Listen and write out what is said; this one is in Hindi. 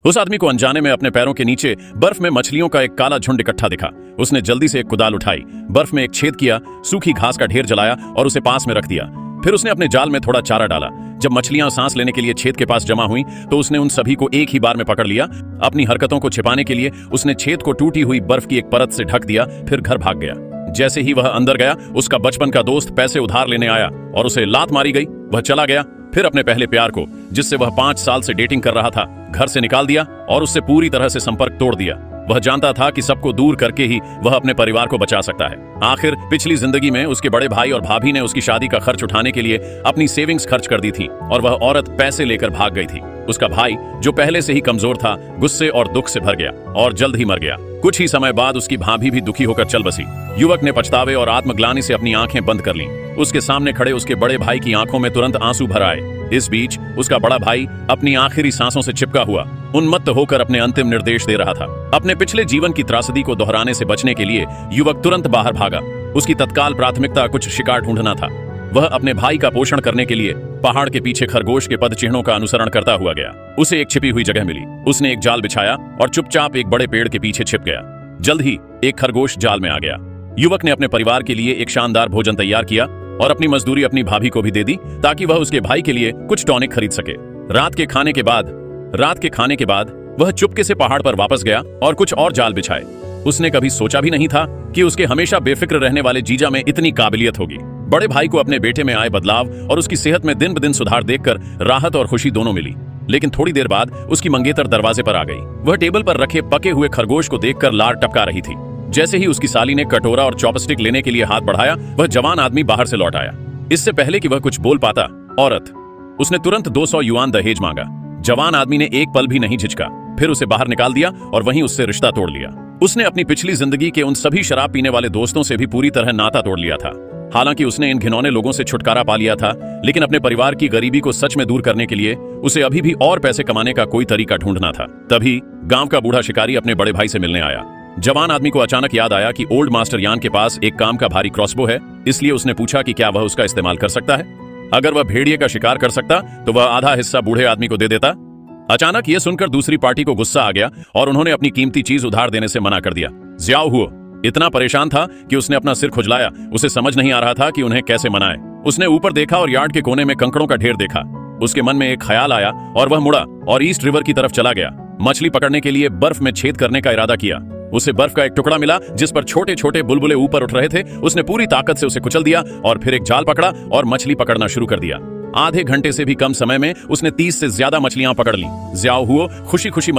उस आदमी को अनजाने में अपने पैरों के नीचे बर्फ में मछलियों का एक काला झुंड इकट्ठा दिखा। उसने जल्दी से एक कुदाल उठाई, बर्फ में एक छेद किया, सूखी घास का ढेर जलाया और उसे पास में रख दिया। फिर उसने अपने जाल में थोड़ा चारा डाला। जब मछलियां सांस लेने के लिए छेद के पास जमा हुई तो उसने उन सभी को एक ही बार में पकड़ लिया। अपनी हरकतों को छिपाने के लिए उसने छेद को टूटी हुई बर्फ की एक परत से ढक दिया, फिर घर भाग गया। जैसे ही वह अंदर गया, उसका बचपन का दोस्त पैसे उधार लेने आया और उसे लात मारी गई। वह चला गया। फिर अपने पहले प्यार को, जिससे वह 5 साल से डेटिंग कर रहा था, घर से निकाल दिया और उससे पूरी तरह से संपर्क तोड़ दिया। वह जानता था कि सबको दूर करके ही वह अपने परिवार को बचा सकता है। आखिर पिछली जिंदगी में उसके बड़े भाई और भाभी ने उसकी शादी का खर्च उठाने के लिए अपनी सेविंग्स खर्च कर दी थी और वह औरत पैसे लेकर भाग गई थी। उसका भाई, जो पहले से ही कमजोर था, गुस्से और दुख से भर गया और जल्द ही मर गया। कुछ ही समय बाद उसकी भाभी भी दुखी होकर चल बसी। युवक ने पछतावे और आत्मग्लानि से अपनी आंखें बंद कर लीं। उसके सामने खड़े उसके बड़े भाई की आंखों में तुरंत आंसू भर आए। इस बीच उसका बड़ा भाई अपनी आखिरी सांसों से चिपका हुआ, उन्मत्त होकर अपने अंतिम निर्देश दे रहा था। अपने पिछले जीवन की त्रासदी को दोहराने से बचने के लिए युवक तुरंत बाहर भागा। उसकी तत्काल प्राथमिकता कुछ शिकार ढूंढना था। वह अपने भाई का पोषण करने के लिए पहाड़ के पीछे खरगोश के पद चिन्हों का अनुसरण करता हुआ गया। उसे एक छिपी हुई जगह मिली। उसने एक जाल बिछाया और चुपचाप एक बड़े पेड़ के पीछे छिप गया। जल्द ही एक खरगोश जाल में आ गया। युवक ने अपने परिवार के लिए एक शानदार भोजन तैयार किया और अपनी मजदूरी अपनी भाभी को भी दे दी, ताकि वह उसके भाई के लिए कुछ टॉनिक खरीद सके। रात के खाने के बाद वह चुपके से पहाड़ पर वापस गया और कुछ और जाल बिछाए। उसने कभी सोचा भी नहीं था कि उसके हमेशा बेफिक्र रहने वाले जीजा में इतनी काबिलियत होगी। बड़े भाई को अपने बेटे में आए बदलाव और उसकी सेहत में दिन ब दिन सुधार देखकर राहत और खुशी दोनों मिली। लेकिन थोड़ी देर बाद उसकी मंगेतर दरवाजे पर आ गई। वह टेबल पर रखे पके हुए खरगोश को देखकर लार टपका रही थी। जैसे ही उसकी साली ने कटोरा और चॉपस्टिक लेने के लिए हाथ बढ़ाया, वह जवान आदमी बाहर से लौट आया। इससे पहले कि वह कुछ बोल पाता, उसने तुरंत 200 युआन दहेज मांगा। जवान आदमी ने एक पल भी नहीं झिझका, फिर उसे बाहर निकाल दिया और वहीं उससे रिश्ता तोड़ लिया। उसने अपनी पिछली जिंदगी के उन सभी शराब पीने वाले दोस्तों से भी पूरी तरह नाता तोड़ लिया था। हालांकि उसने इन घिनौने लोगों से छुटकारा पा लिया था, लेकिन अपने परिवार की गरीबी को सच में दूर करने के लिए उसे अभी भी और पैसे कमाने का कोई तरीका ढूंढना था। तभी गांव का बूढ़ा शिकारी अपने बड़े भाई से मिलने आया। जवान आदमी को अचानक याद आया कि ओल्ड मास्टर यान के पास एक काम का भारी क्रॉसबो है, इसलिए उसने पूछा कि क्या वह उसका इस्तेमाल कर सकता है। अगर वह भेड़िए का शिकार कर सकता तो वह आधा हिस्सा बूढ़े आदमी को दे देता। अचानक यह सुनकर दूसरी पार्टी को गुस्सा आ गया और उन्होंने अपनी कीमती चीज उधार देने से मना कर दिया। ज़्याओ हुओ इतना परेशान था कि उसने अपना सिर खुजलाया। उसे समझ नहीं आ रहा था कि उन्हें कैसे मनाए। उसने ऊपर देखा और यार्ड के कोने में कंकड़ों का ढेर देखा। उसके मन में एक ख्याल आया और वह मुड़ा और ईस्ट रिवर की तरफ चला गया। मछली पकड़ने के लिए बर्फ में छेद करने का इरादा किया। उसे बर्फ का एक टुकड़ा मिला जिस पर छोटे छोटे बुलबुले ऊपर उठ रहे थे। उसने पूरी ताकत से उसे कुचल दिया और फिर एक जाल पकड़ा और मछली पकड़ना शुरू कर दिया। आधे घंटे से भी कम समय में उसने 30 से ज्यादा मछलियां पकड़ ली। ज़्याओ हुओ खुशी खुशी